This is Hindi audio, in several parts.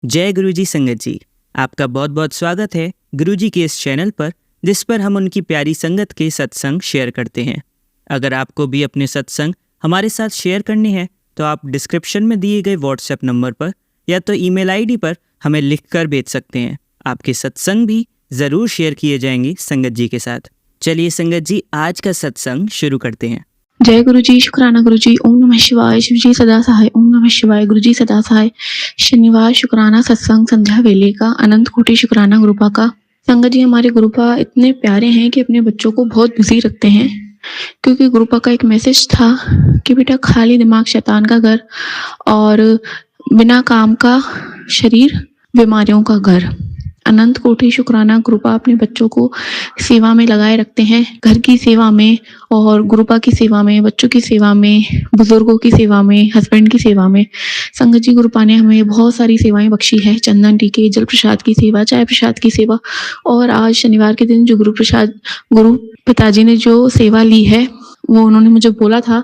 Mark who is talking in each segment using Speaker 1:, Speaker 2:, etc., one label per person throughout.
Speaker 1: जय गुरुजी संगत जी, आपका बहुत बहुत स्वागत है गुरुजी के इस चैनल पर, जिस पर हम उनकी प्यारी संगत के सत्संग शेयर करते हैं। अगर आपको भी अपने सत्संग हमारे साथ शेयर करने हैं तो आप डिस्क्रिप्शन में दिए गए व्हाट्सएप नंबर पर या तो ईमेल आईडी पर हमें लिखकर भेज सकते हैं। आपके सत्संग भी ज़रूर शेयर किए जाएंगे संगत जी के साथ। चलिए संगत जी, आज का सत्संग शुरू करते हैं।
Speaker 2: जय गुरु जी, शुक्राना गुरु जी, ओम नमः शिवाय, शिव जी सदा सहाय, ओम नमः शिवाय, गुरु जी सदा सहाय। शनिवार शुक्राना सत्संग संध्या वेले का अनंत कोटि शुक्राना गुरुपा का। संगत जी, हमारे गुरुपा इतने प्यारे हैं कि अपने बच्चों को बहुत बिजी रखते हैं, क्योंकि गुरुपा का एक मैसेज था कि बेटा खाली दिमाग शैतान का घर और बिना काम का शरीर बीमारियों का घर। अनंत कोटि शुक्राना गुरुपा अपने बच्चों को सेवा में लगाए रखते हैं, घर की सेवा में और गुरुपा की सेवा में, बच्चों की सेवा में, बुजुर्गों की सेवा में, हस्बैंड की सेवा में। संगत जी, गुरुपा ने हमें बहुत सारी सेवाएं बख्शी है, चंदन टीके, जल प्रसाद की सेवा, चाय प्रसाद की सेवा, और आज शनिवार के दिन जो गुरु पिताजी ने जो सेवा ली है वो उन्होंने मुझे बोला था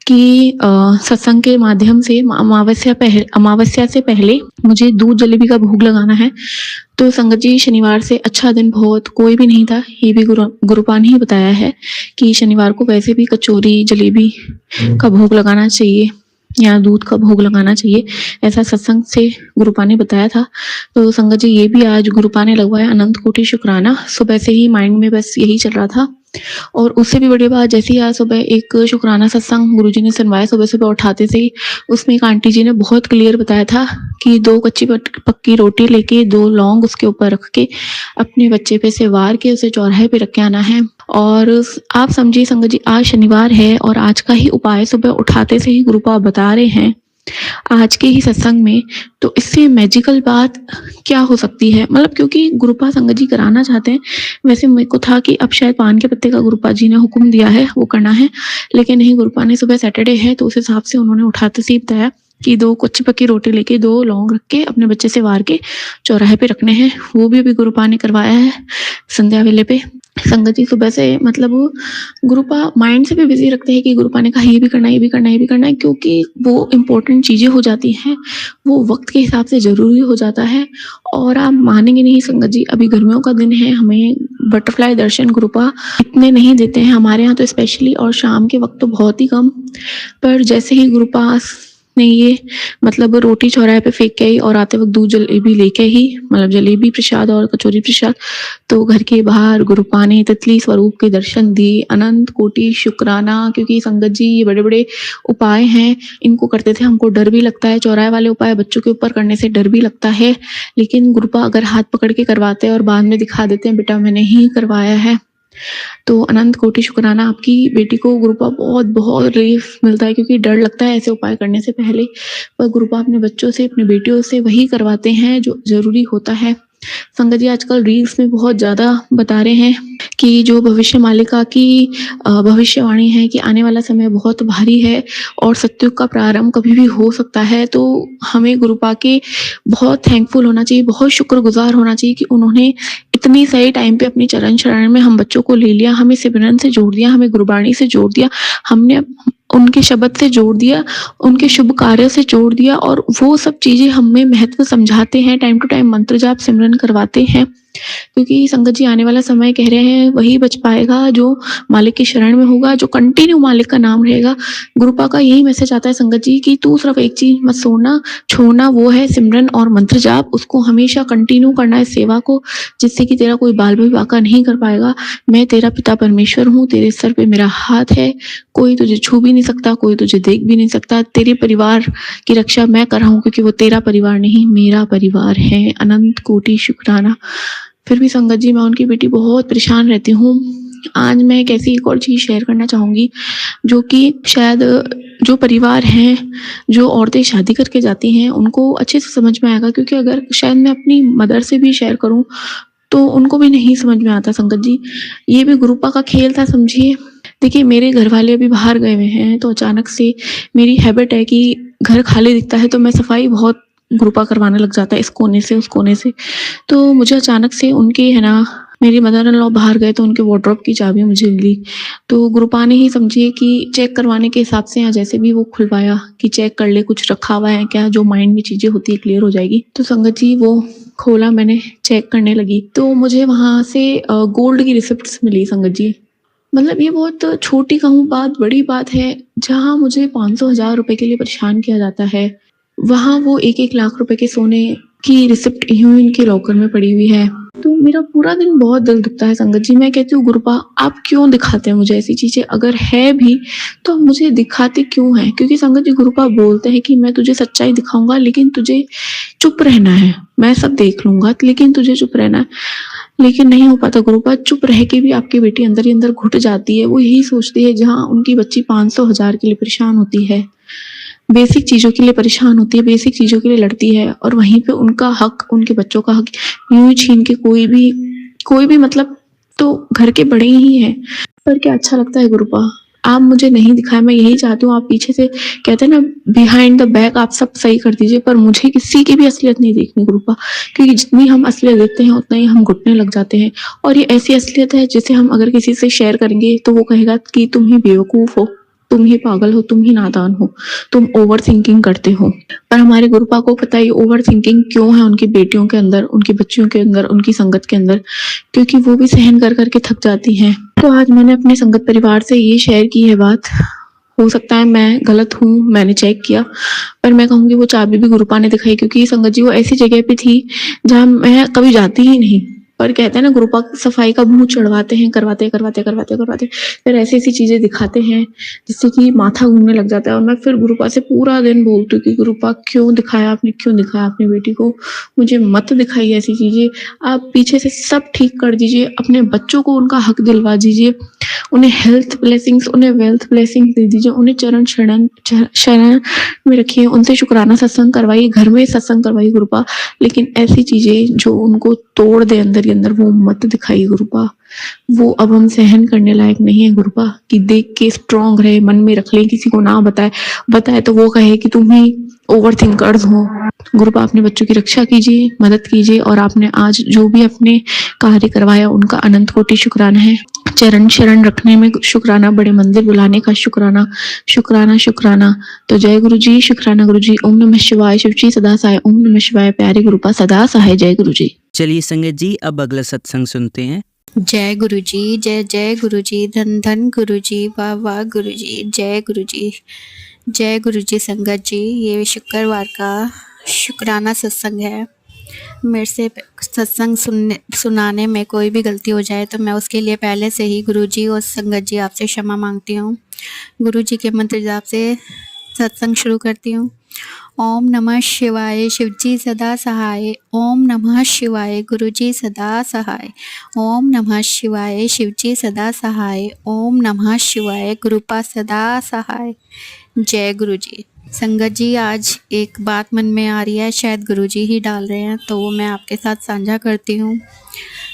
Speaker 2: कि सत्संग के माध्यम से अमावस्या से पहले मुझे दूध जलेबी का भोग लगाना है। तो संगत जी, शनिवार से अच्छा दिन बहुत कोई भी नहीं था, ये भी गुरुपा ने ही बताया है कि शनिवार को वैसे भी कचौरी जलेबी का भोग लगाना चाहिए या दूध का भोग लगाना चाहिए, ऐसा सत्संग से गुरुपा ने बताया था। तो संगत जी, ये भी आज गुरुपा ने लगवाया, अनंत कोटि शुक्राना। सुबह से ही माइंड में बस यही चल रहा था। और उससे भी बड़ी बात, जैसे ही आज सुबह एक शुक्राना सत्संग गुरुजी ने सुनवाया, सुबह सुबह उठाते से ही उसमें एक आंटी जी ने बहुत क्लियर बताया था कि 2 कच्ची पक्की रोटी लेके 2 लौंग उसके ऊपर रख के अपने बच्चे पे से वार के उसे चौराहे पे रख के आना है। और आप समझिए संगत जी, आज शनिवार है और आज का ही उपाय सुबह उठाते से ही गुरुपा बता रहे हैं आज के ही सत्संग में। तो इससे मैजिकल बात क्या हो सकती है, मतलब क्योंकि गुरुपा संगत जी कराना चाहते हैं। वैसे मेरे को था कि अब शायद पान के पत्ते का गुरुपा जी ने हुक्म दिया है वो करना है, लेकिन नहीं, गुरुपा ने सुबह सैटरडे है तो उस हिसाब से उन्होंने उठाते से ही बताया कि 2 कच्ची पक्की रोटी लेके 2 लौंग रख के अपने बच्चे से वार के चौराहे पे रखने हैं। वो भी अभी गुरुपा ने करवाया है संध्या वेले पे। संगत जी, सुबह से मतलब गुरुपा माइंड से भी बिजी रखते हैं कि गुरुपा ने कहा ये भी करना है, ये भी करना है, ये भी करना है, क्योंकि वो इम्पोर्टेंट चीजें हो जाती हैं, वो वक्त के हिसाब से जरूरी हो जाता है। और आप मानेंगे नहीं संगत जी, अभी गर्मियों का दिन है, हमें बटरफ्लाई दर्शन गुरुपा इतने नहीं देते हैं हमारे यहाँ तो स्पेशली, और शाम के वक्त तो बहुत ही कम। पर जैसे ही गुरुपा ने ये मतलब रोटी चौराहे पे फेंक के आई और आते वक्त दूध जलेबी लेके ही, मतलब जलेबी प्रसाद और कचौरी प्रसाद, तो घर के बाहर गुरुपा ने तितली स्वरूप के दर्शन दिए। अनंत कोटि शुक्राना, क्योंकि संगत जी ये बड़े बड़े उपाय हैं, इनको करते थे हमको डर भी लगता है, चौराहे वाले उपाय बच्चों के ऊपर करने से डर भी लगता है, लेकिन गुरुपा अगर हाथ पकड़ के करवाते हैं और बाद में दिखा देते हैं बेटा मैंने ही करवाया है, तो अनंत कोटि शुक्राना। आपकी बेटी को गुरुपा बहुत बहुत रिलीफ मिलता है, क्योंकि डर लगता है ऐसे उपाय करने से पहले, पर गुरुपा अपने बच्चों से, अपनी बेटियों से वही करवाते हैं जो जरूरी होता है। संगत जी, आजकल रील्स में बहुत ज्यादा बता रहे हैं कि जो भविष्य मालिका की भविष्यवाणी है कि आने वाला समय बहुत भारी है और सत्युग का प्रारंभ कभी भी हो सकता है। तो हमें गुरुपा के बहुत थैंकफुल होना चाहिए, बहुत शुक्रगुजार होना चाहिए कि उन्होंने इतनी सही टाइम पे अपनी चरण शरण में हम बच्चों को ले लिया, हमें सिमरन से जोड़ दिया, हमें गुरुबाणी से जोड़ दिया, हमने उनके शब्द से जोड़ दिया, उनके शुभ कार्य से जोड़ दिया, और वो सब चीजें हमें महत्व समझाते हैं, टाइम टू टाइम मंत्र जाप सिमरन करवाते हैं। क्योंकि संगत जी, आने वाला समय कह रहे हैं वही बच पाएगा जो मालिक की शरण में होगा, जो कंटिन्यू मालिक का नाम रहेगा। गुरुपा का यही मैसेज आता है संगत जी कि तू सिर्फ एक चीज मत छोड़ना, वो है सिमरन और मंत्र जाप। उसको हमेशा कंटिन्यू करना है सेवा को, जिससे कि तेरा कोई बाल भी वाका नहीं कर पाएगा। मैं तेरा पिता परमेश्वर हूँ, तेरे सर पे मेरा हाथ है, कोई तुझे छू भी नहीं सकता, कोई तुझे देख भी नहीं सकता। तेरे परिवार की रक्षा मैं कर रहा हूँ, क्योंकि वो तेरा परिवार नहीं मेरा परिवार है। अनंत कोटि शुक्राना। फिर भी संगत जी, मैं उनकी बेटी बहुत परेशान रहती हूँ। आज मैं एक ऐसी एक और चीज शेयर करना चाहूंगी जो कि शायद जो परिवार हैं, जो औरतें शादी करके जाती हैं, उनको अच्छे से समझ में आएगा, क्योंकि अगर शायद मैं अपनी मदर से भी शेयर करूं तो उनको भी नहीं समझ में आता। संगत जी, ये भी गुरुपा का खेल था, समझिए। देखिए, मेरे घर वाले अभी बाहर गए हुए हैं, तो अचानक से मेरी हैबिट है कि घर खाली दिखता है तो मैं सफाई बहुत गुरुपा करवाने लग जाता है, इस कोने से उस कोने से। तो मुझे अचानक से उनके है ना मेरी मदर इन लॉ बाहर गए तो उनके वार्डरोब की चाबी मुझे मिली। तो गुरुपा ने ही समझिए कि चेक करवाने के हिसाब से या जैसे भी वो खुलवाया कि चेक कर ले कुछ रखा हुआ है क्या, जो माइंड में चीज़ें होती है क्लियर हो जाएगी। तो संगत जी वो खोला, मैंने चेक करने लगी तो मुझे वहाँ से गोल्ड की रिसिप्ट्स मिली संगत जी। मतलब ये बहुत छोटी कहूँ बात, बड़ी बात है। जहाँ मुझे 500,000 रुपए के लिए परेशान किया जाता है, वहाँ वो 1-1 लाख रुपए के सोने की रिसिप्ट यूं ही इनके लॉकर में पड़ी हुई है। तो मेरा पूरा दिन बहुत दिल दुखता है संगत जी। मैं कहती हूँ गुरुपा आप क्यों दिखाते हैं मुझे ऐसी चीजें, अगर है भी तो आप मुझे दिखाते क्यों हैं? क्योंकि संगत जी गुरुपा बोलते हैं कि मैं तुझे सच्चाई दिखाऊंगा लेकिन तुझे चुप रहना है, मैं सब देख लूंगा लेकिन तुझे चुप रहना है। लेकिन नहीं हो पाता गुरुपा, चुप रह के भी आपकी बेटी अंदर ही अंदर घुट जाती है। वो यही सोचती है, जहाँ उनकी बच्ची 500,000 के लिए परेशान होती है, बेसिक चीज़ों के लिए परेशान होती है, बेसिक चीज़ों के लिए लड़ती है, और वहीं पे उनका हक, उनके बच्चों का हक यूं ही छीन के कोई भी मतलब तो घर के बड़े ही हैं। पर क्या अच्छा लगता है गुरुपा, आप मुझे नहीं दिखाए। मैं यही चाहती हूँ आप पीछे से कहते हैं ना बिहाइंड द बैक आप सब सही कर दीजिए, पर मुझे किसी की भी असलियत नहीं देखनी गुरुपा, क्योंकि जितनी हम असलियत देखते हैं उतना ही हम घुटने लग जाते हैं। और ये ऐसी असलियत है जिसे हम अगर किसी से शेयर करेंगे तो वो कहेगा कि तुम ही बेवकूफ हो, तुम ही पागल हो, तुम ही नादान हो, तुम ओवर थिंकिंग करते हो। पर हमारे गुरुपा को पता है ओवर थिंकिंग क्यों है उनकी बेटियों के अंदर, उनकी बच्चियों के अंदर, उनकी संगत के अंदर, क्योंकि वो भी सहन कर करके थक जाती हैं। तो आज मैंने अपने संगत परिवार से ये शेयर की है बात। हो सकता है मैं गलत हूँ, मैंने चेक किया, पर मैं कहूँगी वो चाबी भी गुरुपा ने दिखाई, क्योंकि संगत जी वो ऐसी जगह पे थी जहाँ मैं कभी जाती ही नहीं। पर कहते हैं ना गुरुपा सफाई का भूत चढ़वाते हैं, करवाते फिर ऐसी ऐसी चीजें दिखाते हैं जिससे कि माथा घूमने लग जाता है। और मैं फिर गुरुपा से पूरा दिन बोलती हूँ कि गुरुपा क्यों दिखाया अपनी बेटी को, मुझे मत दिखाइए ऐसी चीजें, आप पीछे से सब ठीक कर दीजिए, अपने बच्चों को उनका हक दिलवा दीजिए, उन्हें हेल्थ ब्लेसिंग्स, उन्हें वेल्थ ब्लेसिंग्स दे दीजिए, उन्हें शरण में रखिए, उनसे शुक्राना सत्संग करवाइए, घर में सत्संग करवाइए गुरुपा। लेकिन ऐसी चीजें जो उनको तोड़ दे अंदर ही अंदर वो मत दिखाइए गुरुपा। वो अब हम सहन करने लायक नहीं है गुरुपा, कि देख के स्ट्रांग रहे, मन में रख ले, किसी को ना बताए तो वो कहे कि तुम ही ओवर थिंकर्स हो। गुरुपा अपने बच्चों की रक्षा कीजिए, मदद कीजिए, और आपने आज जो भी अपने कार्य करवाया उनका अनंत कोटि शुक्राना है। चरण शरण रखने में शुक्राना, बड़े मंदिर बुलाने का शुक्राना, शुक्राना। तो जय गुरु जी, शुक्राना गुरु जी। ओम नमः शिवाय, शिव जी सदा सहाय। ओम नमः शिवाय, प्यारे गुरुपा सदा सहाय। जय गुरु जी।
Speaker 1: चलिए संगत जी अब अगला सत्संग सुनते हैं।
Speaker 3: जय गुरु जी, जय जय गुरु जी, धन धन गुरु जी, वाह वाह गुरु जी, जय गुरु जी, जय गुरु जी। संगत जी ये शुक्रवार का शुक्राना सत्संग है। मेरे से सत्संग सुनाने में कोई भी गलती हो जाए तो मैं उसके लिए पहले से ही गुरु जी और संगत जी आपसे क्षमा मांगती हूँ। गुरु जी के मंत्र जाप से सत्संग शुरू करती हूँ। ओम नमः शिवाय, शिवजी सदा सहाय। ओम नमः शिवाय, गुरुजी सदा सहाय। ओम नमः शिवाय, शिवजी सदा सहाय। ओम नमः शिवाय, गुरुपा सदा सहाय। जय गुरु जी। संगत जी आज एक बात मन में आ रही है, शायद गुरु जी ही डाल रहे हैं, तो वो मैं आपके साथ साझा करती हूँ।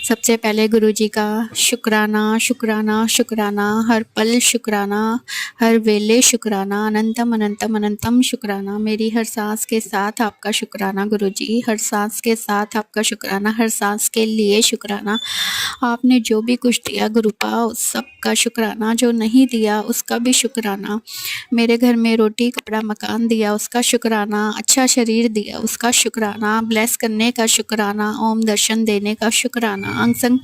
Speaker 3: सबसे पहले गुरु जी का शुक्राना, शुक्राना, शुक्राना, हर पल शुक्राना, हर वेले शुक्राना, अनंतम अनंतम अनंतम शुक्राना। मेरी हर सांस के साथ आपका शुक्राना गुरु जी, हर सांस के साथ आपका शुक्राना, हर सांस के लिए शुक्राना। आपने जो भी कुछ दिया गुरुपा उस सब का शुक्राना, जो नहीं दिया उसका भी शुक्राना। मेरे घर में रोटी कपड़ा मकान दिया उसका शुक्राना, अच्छा शरीर दिया उसका शुक्राना, ब्लेस करने का शुक्राना, ओम दर्शन देने का शुक्राना, अंग संग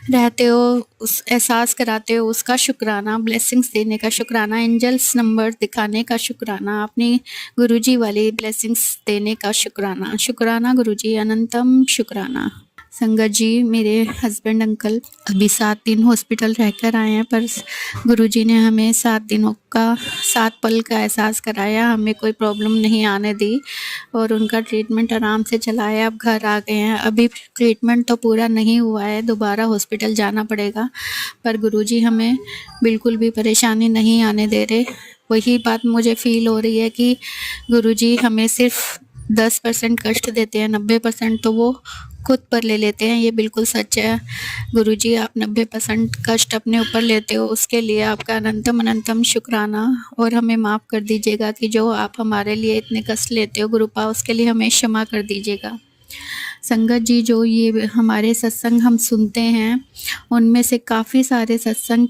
Speaker 3: रहते हो उस एहसास कराते हो उसका शुक्राना, ब्लेसिंग्स देने का शुक्राना, एंजल्स नंबर दिखाने का शुक्राना, अपनी गुरुजी वाली ब्लेसिंग्स देने का शुक्राना। शुक्राना गुरुजी, अनंतम शुक्राना। संगत जी मेरे हस्बैंड अंकल अभी 7 दिन हॉस्पिटल रहकर आए हैं, पर गुरुजी ने हमें 7 दिनों का 7 पल का एहसास कराया, हमें कोई प्रॉब्लम नहीं आने दी और उनका ट्रीटमेंट आराम से चलाया। अब घर आ गए हैं। अभी ट्रीटमेंट तो पूरा नहीं हुआ है, दोबारा हॉस्पिटल जाना पड़ेगा, पर गुरुजी हमें बिल्कुल भी परेशानी नहीं आने दे रहे। वही बात मुझे फील हो रही है कि गुरुजी हमें सिर्फ 10% कष्ट देते हैं, 90% तो वो खुद पर ले लेते हैं। ये बिल्कुल सच है गुरुजी, आप 90% कष्ट अपने ऊपर लेते हो, उसके लिए आपका अनंतम अनंतम शुक्राना। और हमें माफ़ कर दीजिएगा कि जो आप हमारे लिए इतने कष्ट लेते हो गुरुपा, उसके लिए हमें क्षमा कर दीजिएगा। संगत जी, जो ये हमारे सत्संग हम सुनते हैं, उनमें से काफ़ी सारे सत्संग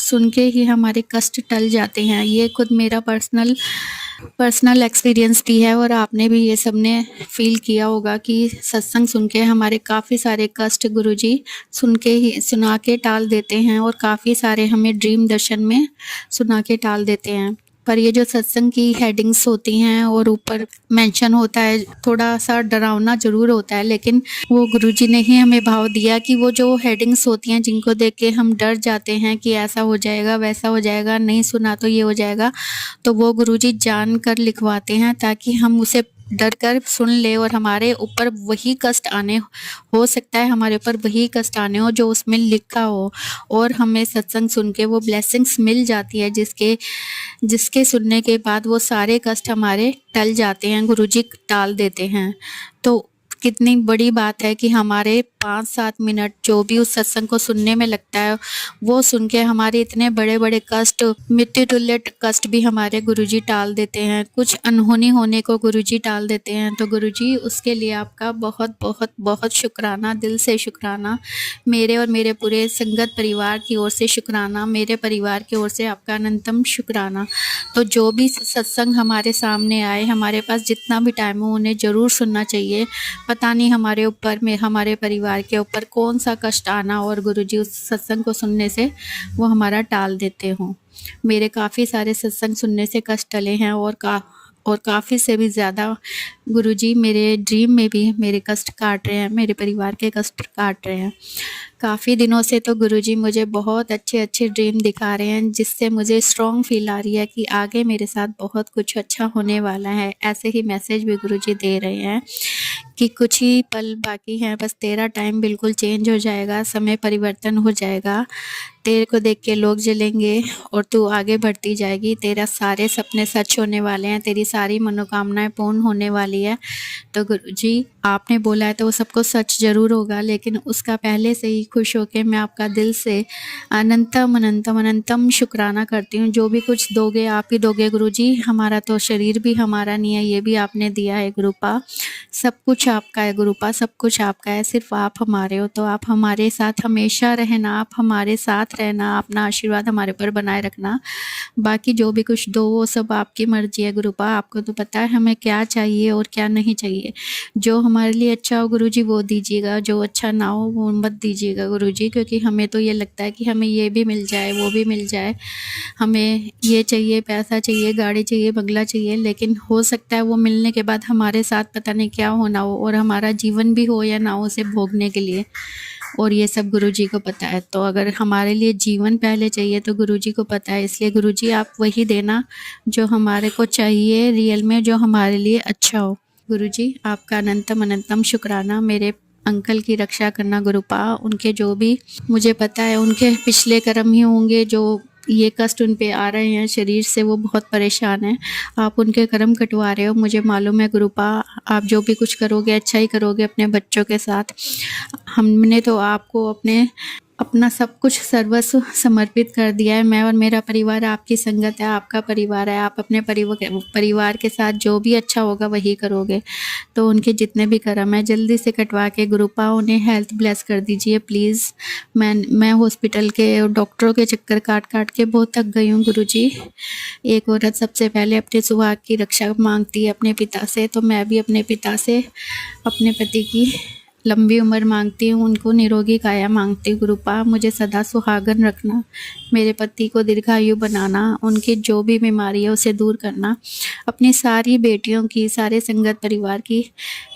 Speaker 3: सुन के ही हमारे कष्ट टल जाते हैं। ये खुद मेरा पर्सनल एक्सपीरियंस भी है, और आपने भी ये सबने फील किया होगा कि सत्संग सुन के हमारे काफ़ी सारे कष्ट गुरुजी सुना के टाल देते हैं, और काफ़ी सारे हमें ड्रीम दर्शन में सुना के टाल देते हैं। पर ये जो सत्संग की हेडिंग्स होती हैं और ऊपर मेंशन होता है, थोड़ा सा डरावना ज़रूर होता है, लेकिन वो गुरुजी ने ही हमें भाव दिया कि वो जो हेडिंग्स होती हैं जिनको देख के हम डर जाते हैं कि ऐसा हो जाएगा, वैसा हो जाएगा, नहीं सुना तो ये हो जाएगा, तो वो गुरुजी जान कर लिखवाते हैं ताकि हम उसे डर कर सुन ले, और हमारे ऊपर वही कष्ट आने, हो सकता है हमारे ऊपर वही कष्ट आने हो जो उसमें लिखा हो, और हमें सत्संग सुन के वो ब्लेसिंग्स मिल जाती है, जिसके सुनने के बाद वो सारे कष्ट हमारे टल जाते हैं, गुरुजी टाल देते हैं। तो कितनी बड़ी बात है कि हमारे 5-7 मिनट जो भी उस सत्संग को सुनने में लगता है, वो सुन के हमारे इतने बड़े-बड़े कष्ट, मृत्यु तुल्य कष्ट भी हमारे गुरुजी टाल देते हैं, कुछ अनहोनी होने को गुरुजी टाल देते हैं। तो गुरुजी, उसके लिए आपका बहुत बहुत बहुत शुक्राना, दिल से शुक्राना, मेरे और मेरे पूरे संगत परिवार की ओर से शुक्राना, मेरे परिवार की ओर से आपका अनंतम शुक्राना। तो जो भी सत्संग हमारे सामने आए, हमारे पास जितना भी टाइम हो, उन्हें ज़रूर सुनना चाहिए। पता नहीं हमारे ऊपर में, हमारे परिवार के ऊपर कौन सा कष्ट आना, और गुरुजी उस सत्संग को सुनने से वो हमारा टाल देते हों। मेरे काफ़ी सारे सत्संग सुनने से कष्ट टले हैं, और काफ़ी से भी ज़्यादा गुरुजी मेरे ड्रीम में भी मेरे कष्ट काट रहे हैं, मेरे परिवार के कष्ट काट रहे हैं। काफ़ी दिनों से तो गुरुजी मुझे बहुत अच्छे ड्रीम दिखा रहे हैं, जिससे मुझे स्ट्रॉन्ग फील आ रही है कि आगे मेरे साथ बहुत कुछ अच्छा होने वाला है। ऐसे ही मैसेज भी गुरुजी दे रहे हैं कि कुछ ही पल बाकी हैं, बस तेरा टाइम बिल्कुल चेंज हो जाएगा, समय परिवर्तन हो जाएगा, तेरे को देख के लोग जलेंगे और तू आगे बढ़ती जाएगी, तेरा सारे सपने सच होने वाले हैं, तेरी सारी मनोकामनाएं पूर्ण होने वाली है। तो गुरुजी, आपने बोला है तो वो सबको सच ज़रूर होगा, लेकिन उसका पहले से ही खुश होके मैं आपका दिल से अनंतम अनंतम अनंतम शुक्राना करती हूँ। जो भी कुछ दोगे आप ही दोगे गुरुजी, हमारा तो शरीर भी हमारा नहीं है, ये भी आपने दिया है गुरुपा, सब कुछ आपका है गुरुपा, सब कुछ आपका है, सिर्फ आप हमारे हो। तो आप हमारे साथ हमेशा रहना, आप हमारे साथ रहना, अपना आशीर्वाद हमारे ऊपर बनाए रखना। बाकी जो भी कुछ दो वो सब आपकी मर्जी है गुरुपा, आपको तो पता है हमें क्या चाहिए और क्या नहीं चाहिए। जो हमारे लिए अच्छा हो गुरुजी वो दीजिएगा, जो अच्छा ना हो वो मत दीजिएगा गुरुजी, क्योंकि हमें तो ये लगता है कि हमें ये भी मिल जाए, वो भी मिल जाए, हमें ये चाहिए, पैसा चाहिए, गाड़ी चाहिए, बंगला चाहिए, लेकिन हो सकता है वो मिलने के बाद हमारे साथ पता नहीं क्या होना हो, और हमारा जीवन भी हो या ना हो उसे भोगने के लिए, और ये सब गुरुजी को पता है। तो अगर हमारे लिए जीवन पहले चाहिए तो गुरुजी को पता है, इसलिए गुरुजी आप वही देना जो हमारे को चाहिए रियल में, जो हमारे लिए अच्छा हो। गुरुजी, आपका अनंतम अनंतम शुक्राना। मेरे अंकल की रक्षा करना गुरुपा, उनके जो भी, मुझे पता है उनके पिछले कर्म ही होंगे जो ये कष्ट उन पे आ रहे हैं शरीर से, वो बहुत परेशान हैं। आप उनके कर्म कटवा रहे हो, मुझे मालूम है गुरुपा, आप जो भी कुछ करोगे अच्छा ही करोगे अपने बच्चों के साथ। हमने तो आपको अपना सब कुछ सर्वस्व समर्पित कर दिया है। मैं और मेरा परिवार आपकी संगत है, आपका परिवार है, आप अपने परिवार के साथ जो भी अच्छा होगा वही करोगे। तो उनके जितने भी कर्म है जल्दी से कटवा के गुरुपा उन्हें हेल्थ ब्लेस कर दीजिए प्लीज़। मैं हॉस्पिटल के डॉक्टरों के चक्कर काट के बहुत थक गई हूँ गुरुजी। एक औरत सबसे पहले अपने सुहाग की रक्षा मांगती है अपने पिता से, तो मैं भी अपने पिता से अपने पति की लंबी उम्र मांगती हूँ, उनको निरोगी काया मांगती हूँ गुरुपा। मुझे सदा सुहागन रखना, मेरे पति को दीर्घायु बनाना, उनकी जो भी बीमारी है उसे दूर करना, अपनी सारी बेटियों की, सारे संगत परिवार की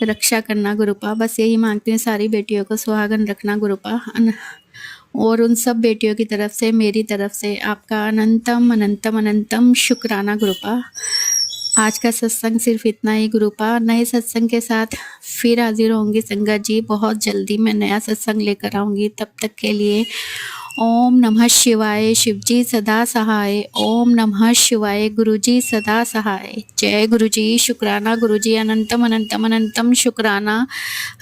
Speaker 3: रक्षा करना गुरुपा। बस यही मांगती हूँ, सारी बेटियों को सुहागन रखना गुरुपा। और उन सब बेटियों की तरफ से, मेरी तरफ से आपका अनंतम अनंतम अनंतम शुक्राना गुरुपा। आज का सत्संग सिर्फ इतना ही गुरुपा। नए सत्संग के साथ फिर हाजिर होंगी संगत जी, बहुत जल्दी मैं नया सत्संग लेकर आऊँगी। तब तक के लिए ओम नमः शिवाय, शिवजी सदा सहाय। ओम नमः शिवाय, गुरुजी सदा सहाय। जय गुरुजी, शुक्राना गुरुजी, अनंतम अनंतम अनंतम शुक्राना,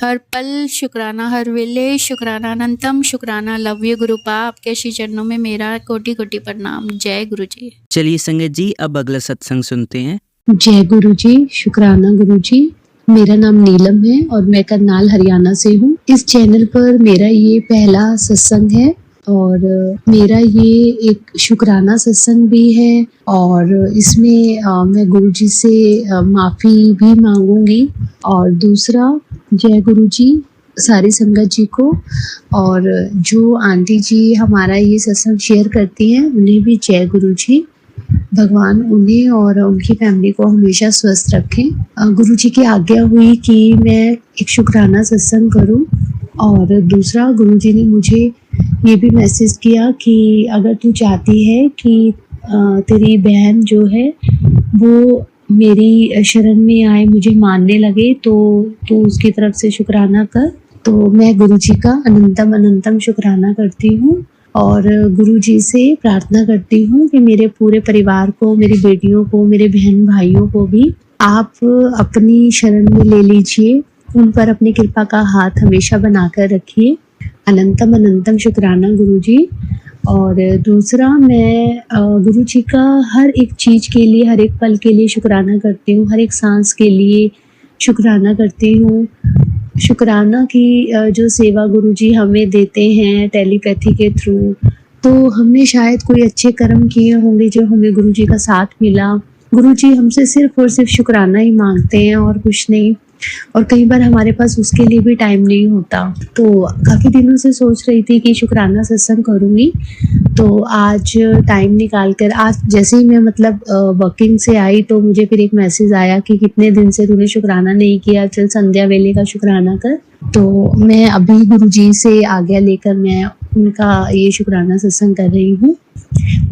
Speaker 3: हर पल शुक्राना, हर वेले शुक्राना, अनंतम शुक्राना। लव यू गुरुपा, आपके श्री चरणों में मेरा कोटि कोटि प्रणाम। जय गुरुजी।
Speaker 1: चलिए संगत जी, अब अगला सत्संग सुनते हैं।
Speaker 4: जय गुरुजी, शुक्राना गुरुजी। मेरा नाम नीलम है और मैं करनाल हरियाणा से हूँ। इस चैनल पर मेरा ये पहला सत्संग है और मेरा ये एक शुक्राना सत्संग भी है और इसमें मैं गुरुजी से माफ़ी भी मांगूंगी। और दूसरा, जय गुरुजी सारी संगत जी को, और जो आंटी जी हमारा ये सत्संग शेयर करती हैं उन्हें भी जय गुरुजी। भगवान उन्हें और उनकी फैमिली को हमेशा स्वस्थ रखें। गुरुजी की आज्ञा हुई कि मैं एक शुक्राना सत्संग करूं। और दूसरा, गुरुजी ने मुझे ये भी मैसेज किया कि अगर तू चाहती है कि तेरी बहन जो है वो मेरी शरण में आए, मुझे मानने लगे, तो तू उसकी तरफ से शुक्राना कर। तो मैं गुरुजी का अनंतम अनंतम शुक्राना करती हूँ और गुरुजी से प्रार्थना करती हूँ कि मेरे पूरे परिवार को, मेरी बेटियों को, मेरे बहन भाइयों को भी आप अपनी शरण में ले लीजिए, उन पर अपनी कृपा का हाथ हमेशा बनाकर रखिए। अनंतम अनंतम शुक्राना गुरुजी। और दूसरा, मैं गुरुजी का हर एक चीज़ के लिए, हर एक पल के लिए शुक्राना करती हूँ, हर एक सांस के लिए शुक्राना करती हूँ। शुक्राना की जो सेवा गुरुजी हमें देते हैं टेलीपैथी के थ्रू, तो हमने शायद कोई अच्छे कर्म किए होंगे जो हमें गुरुजी का साथ मिला। गुरुजी हमसे सिर्फ और सिर्फ शुक्राना ही मांगते हैं और कुछ नहीं। और कई बार हमारे पास उसके लिए भी टाइम नहीं होता। तो काफ़ी दिनों से सोच रही थी कि शुक्राना सत्संग करूँगी, तो आज टाइम निकाल कर, आज जैसे ही मैं मतलब वर्किंग से आई तो मुझे फिर एक मैसेज आया कि कितने दिन से तूने शुक्राना नहीं किया, चल संध्या वेले का शुक्राना कर। तो मैं अभी गुरुजी से आज्ञा लेकर मैं उनका ये शुक्राना सत्संग कर रही हूँ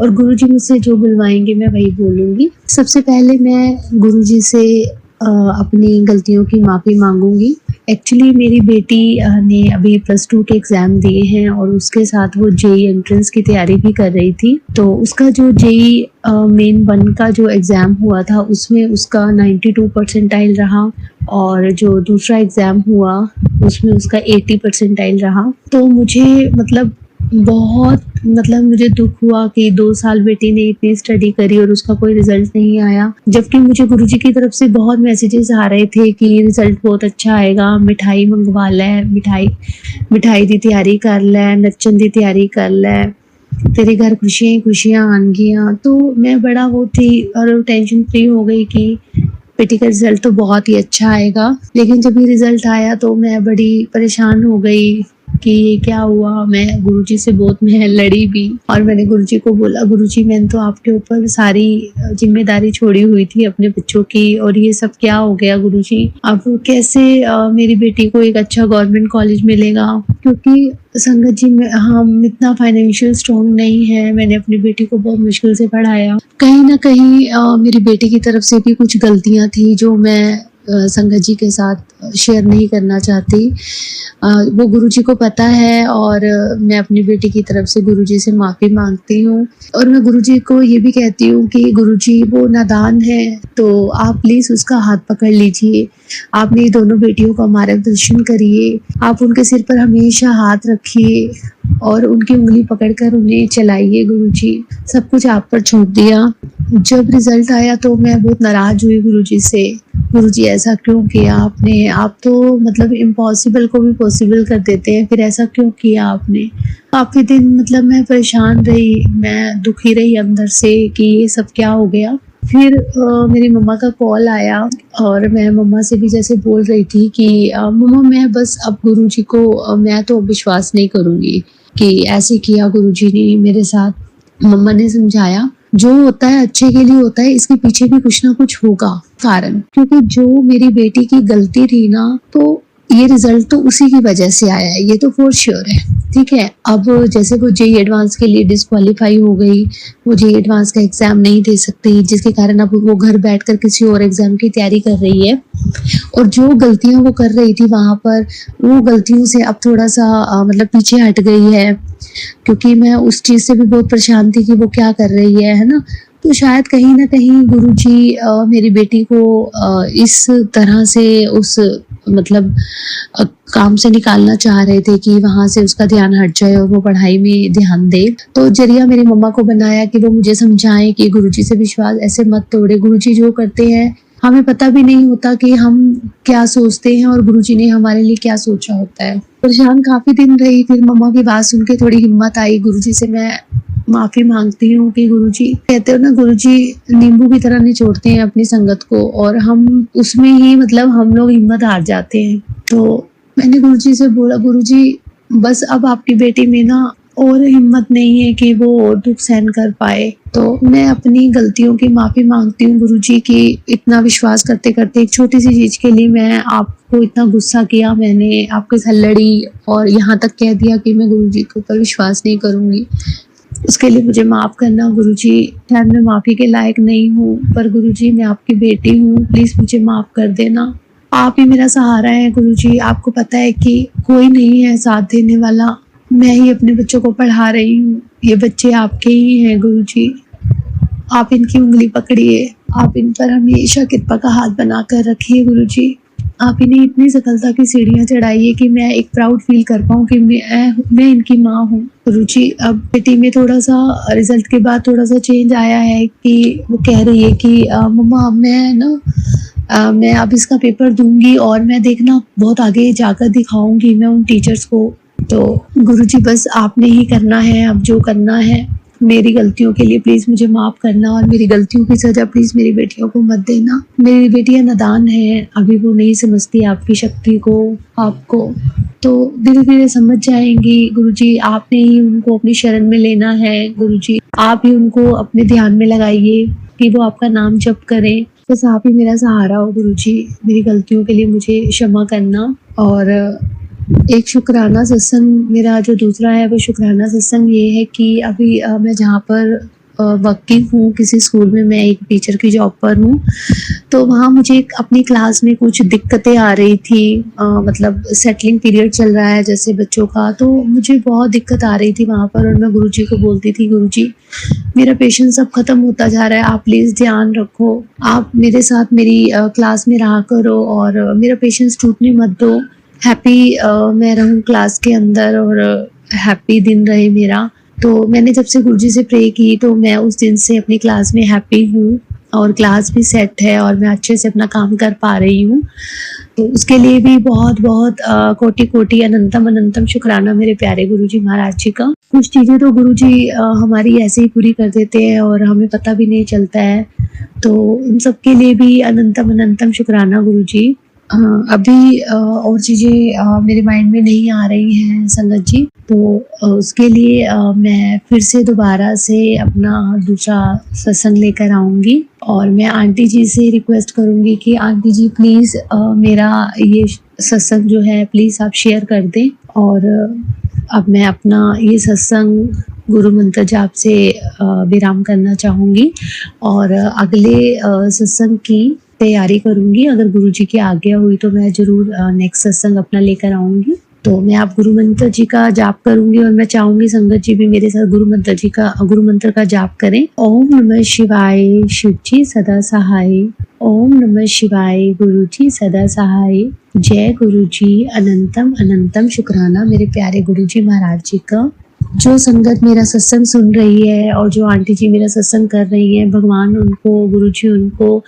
Speaker 4: और गुरुजी मुझसे जो बुलवाएंगे मैं वही बोलूँगी। सबसे पहले मैं गुरुजी से अपनी गलतियों की माफ़ी मांगूंगी। एक्चुअली मेरी बेटी ने अभी +2 के एग्ज़ाम दिए हैं और उसके साथ वो जेई एंट्रेंस की तैयारी भी कर रही थी। तो उसका जो जेई मेन 1 का जो एग्ज़ाम हुआ था उसमें उसका 92 परसेंटाइल रहा और जो दूसरा एग्ज़ाम हुआ उसमें उसका 80 परसेंटाइल रहा। तो मुझे मुझे दुख हुआ कि 2 साल बेटी ने इतनी स्टडी करी और उसका कोई रिजल्ट नहीं आया, जबकि मुझे गुरुजी की तरफ से बहुत मैसेजेस आ रहे थे कि रिजल्ट बहुत अच्छा आएगा, मिठाई मंगवा ले, मिठाई दी तैयारी कर ले, नच्चन दी तैयारी कर ले, तेरे घर खुशियां आनगियां। तो मैं बड़ा वो थी और टेंशन फ्री हो गई कि बेटी का रिजल्ट तो बहुत ही अच्छा आएगा। लेकिन जब ये रिजल्ट आया तो मैं बड़ी परेशान हो गई कि ये क्या हुआ। मैं गुरुजी से बहुत लड़ी भी और मैंने गुरुजी को बोला, गुरुजी मैंने तो आपके ऊपर सारी जिम्मेदारी छोड़ी हुई थी अपने बच्चों की और ये सब क्या हो गया गुरुजी। अब कैसे मेरी बेटी को एक अच्छा गवर्नमेंट कॉलेज मिलेगा, क्योंकि संगत जी हम इतना फाइनेंशियल स्ट्रॉन्ग नहीं है। मैंने अपनी बेटी को बहुत मुश्किल से पढ़ाया। कहीं ना कहीं मेरी बेटी की तरफ से भी कुछ गलतियां थी जो मैं संगत जी के साथ शेयर नहीं करना चाहती। वो गुरुजी को पता है और मैं अपनी बेटी की तरफ से गुरुजी से माफ़ी मांगती हूँ। और मैं गुरुजी को ये भी कहती हूँ कि गुरुजी वो नादान है, तो आप प्लीज़ उसका हाथ पकड़ लीजिए, आप मेरी दोनों बेटियों का मार्गदर्शन करिए, आप उनके सिर पर हमेशा हाथ रखिए और उनकी उंगली पकड़कर उन्हें चलाइए। गुरुजी सब कुछ आप पर छोड़ दिया। जब रिजल्ट आया तो मैं बहुत नाराज़ हुई गुरुजी से। गुरुजी ऐसा क्यों किया आपने, आप तो मतलब इम्पॉसिबल को भी पॉसिबल कर देते हैं, फिर ऐसा क्यों किया आपने। काफ़ी दिन मतलब मैं परेशान रही, मैं दुखी रही अंदर से कि ये सब क्या हो गया। फिर मेरी मम्मा का कॉल आया और मैं मम्मा से भी जैसे बोल रही थी कि मम्मा मैं बस अब गुरुजी को मैं तो विश्वास नहीं करूँगी कि ऐसे किया गुरुजी ने मेरे साथ। मम्मा ने समझाया जो होता है अच्छे के लिए होता है, इसके पीछे भी कुछ ना कुछ होगा कारण, क्योंकि जो मेरी बेटी की गलती थी ना, तो ये रिजल्ट तो उसी की वजह से आया है, ये तो फॉर श्योर है। ठीक है, अब जैसे वो जेई एडवांस के लिए डिस्क्वालीफाई हो गई, वो जेई एडवांस का एग्जाम नहीं दे सकती, जिसके कारण अब वो घर बैठकर किसी और एग्जाम की तैयारी कर रही है। और जो गलतियां वो कर रही थी वहां पर, वो गलतियों से अब थोड़ा सा मतलब पीछे हट गई है, क्योंकि मैं उस चीज से भी बहुत परेशान थी कि वो क्या कर रही है ना। तो शायद कहीं ना कहीं गुरुजी मेरी बेटी को इस तरह से उस मतलब काम से निकालना चाह रहे थे कि वहां से उसका ध्यान हट जाए और वो पढ़ाई में ध्यान दे। तो जरिया मेरी मम्मा को बनाया कि वो मुझे समझाएं कि गुरुजी से विश्वास ऐसे मत तोड़े, गुरुजी जो करते हैं हमें पता भी नहीं होता कि हम क्या सोचते हैं और गुरुजी ने हमारे लिए क्या सोचा होता है। परेशान काफ़ी दिन रही, फिर मम्मा की बात सुन के थोड़ी हिम्मत आई। गुरुजी से मैं माफ़ी माँगती हूँ कि गुरुजी, कहते हो ना, गुरुजी नींबू की तरह निचोड़ते हैं अपनी संगत को, और हम उसमें ही मतलब हम लोग हिम्मत हार जाते हैं। तो मैंने गुरुजी से बोला, गुरुजी बस अब आपकी बेटी में ना और हिम्मत नहीं है कि वो और दुख सहन कर पाए। तो मैं अपनी गलतियों की माफ़ी माँगती हूँ गुरुजी कि इतना विश्वास करते करते एक छोटी सी चीज़ के लिए मैं आपको इतना गुस्सा किया, मैंने आपके साथ लड़ी और यहाँ तक कह दिया कि मैं गुरुजी के ऊपर विश्वास नहीं करूँगी। उसके लिए मुझे माफ़ करना गुरुजी। शायद मैं माफ़ी के लायक नहीं हूँ, पर गुरुजी मैं आपकी बेटी हूँ, प्लीज़ मुझे माफ़ कर देना। आप ही मेरा सहारा है गुरुजी। आपको पता है कि कोई नहीं है साथ देने वाला, मैं ही अपने बच्चों को पढ़ा रही हूँ। ये बच्चे आपके ही हैं गुरुजी। आप इनकी उंगली पकड़िए, आप इन पर हमेशा कृपा का हाथ बनाकर रखिए गुरुजी। आप इन्हें इतनी सफलता की सीढ़ियाँ चढ़ाइए कि मैं एक प्राउड फील कर पाऊँ कि मैं इनकी माँ हूँ गुरुजी। अब बेटी में थोड़ा सा रिजल्ट के बाद थोड़ा सा चेंज आया है कि वो कह रही है कि मम्मा मैं अब इसका पेपर दूंगी और मैं देखना बहुत आगे जाकर दिखाऊंगी मैं उन टीचर्स को। तो गुरुजी बस आपने ही करना है, अब जो करना है। मेरी गलतियों के लिए प्लीज़ मुझे माफ़ करना और मेरी गलतियों की सज़ा प्लीज़ मेरी बेटियों को मत देना। मेरी बेटियां नादान हैं, अभी वो नहीं समझती आपकी शक्ति को, आपको। तो धीरे धीरे समझ जाएंगी गुरुजी। आपने ही उनको अपनी शरण में लेना है गुरुजी। आप ही उनको अपने ध्यान में लगाइए कि वो आपका नाम जप करें। बस आप ही मेरा सहारा हो गुरुजी। मेरी गलतियों के लिए मुझे क्षमा करना। और एक शुक्राना सत्संग मेरा जो दूसरा है, वो शुक्राना सत्संग ये है कि अभी मैं जहाँ पर वर्किंग हूँ, किसी स्कूल में मैं एक टीचर की जॉब पर हूँ। तो वहाँ मुझे अपनी क्लास में कुछ दिक्कतें आ रही थी। मतलब सेटलिंग पीरियड चल रहा है जैसे बच्चों का, तो मुझे बहुत दिक्कत आ रही थी वहाँ पर। और मैं गुरुजी को बोलती थी, गुरुजी मेरा पेशेंस अब ख़त्म होता जा रहा है, आप प्लीज़ ध्यान रखो, आप मेरे साथ मेरी क्लास में रहा करो और मेरा पेशेंस टूटने मत दो। हैप्पी मैं रहूँ क्लास के अंदर और हैप्पी दिन रहे मेरा। तो मैंने जब से गुरुजी से प्रे की, तो मैं उस दिन से अपनी क्लास में हैप्पी हूँ और क्लास भी सेट है और मैं अच्छे से अपना काम कर पा रही हूँ। तो उसके लिए भी बहुत बहुत कोटि कोटि अनंतम अनंतम शुक्राना मेरे प्यारे गुरुजी महाराज जी का। कुछ चीज़ें तो गुरुजी हमारी ऐसे ही पूरी कर देते हैं और हमें पता भी नहीं चलता है, तो उन सब के लिए भी अनंतम अनंतम शुक्राना गुरुजी। अभी और चीज़ें मेरे माइंड में नहीं आ रही हैं संगत जी, तो उसके लिए मैं फिर से दोबारा से अपना दूसरा सत्संग लेकर आऊँगी और मैं आंटी जी से रिक्वेस्ट करूँगी कि आंटी जी प्लीज़ मेरा ये सत्संग जो है प्लीज़ आप शेयर कर दें। और अब मैं अपना ये सत्संग गुरु मंत्र जाप से विराम करना चाहूँगी और अगले सत्संग की तैयारी करूँगी। अगर गुरुजी की आज्ञा हुई तो मैं ज़रूर नेक्स्ट सत्संग अपना लेकर आऊँगी। तो मैं आप गुरु मंत्र जी का जाप करूँगी और मैं चाहूँगी संगत जी भी मेरे साथ गुरु मंत्र का जाप करें। ओम नमः शिवाय, शिव जी सदा सहाय। ओम नमः शिवाय, गुरु जी सदा सहाय। जय गुरु जी। अनंतम अनंतम शुक्राना मेरे प्यारे गुरु जी महाराज जी का। जो संगत मेरा सत्संग सुन रही है और जो आंटी जी मेरा सत्संग कर रही है, भगवान उनको, गुरुजी उनको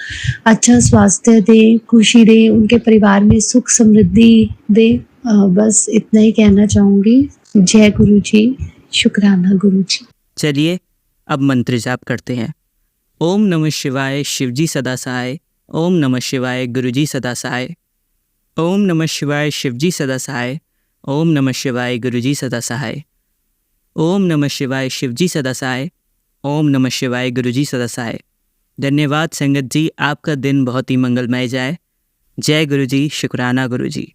Speaker 4: अच्छा स्वास्थ्य दे, खुशी दे, उनके परिवार में सुख समृद्धि दे। बस इतना ही कहना चाहूँगी। जय गुरुजी, शुक्राना गुरुजी।
Speaker 1: चलिए अब मंत्र जाप करते हैं। ओम नमः शिवाय, शिवजी सदा सहाय। ओम नमः शिवाय, गुरुजी सदा सहाय। ओम नमः शिवाय, शिवजी सदा सहाय। ओम नमः शिवाय, गुरुजी सदा सहाय। ओम नमः शिवाय, शिवजी सदा सहाय। ओम नमः शिवाय, गुरुजी सदा सहाय। धन्यवाद संगत जी, आपका दिन बहुत ही मंगलमय जाए। जय गुरुजी, शुक्राना गुरुजी।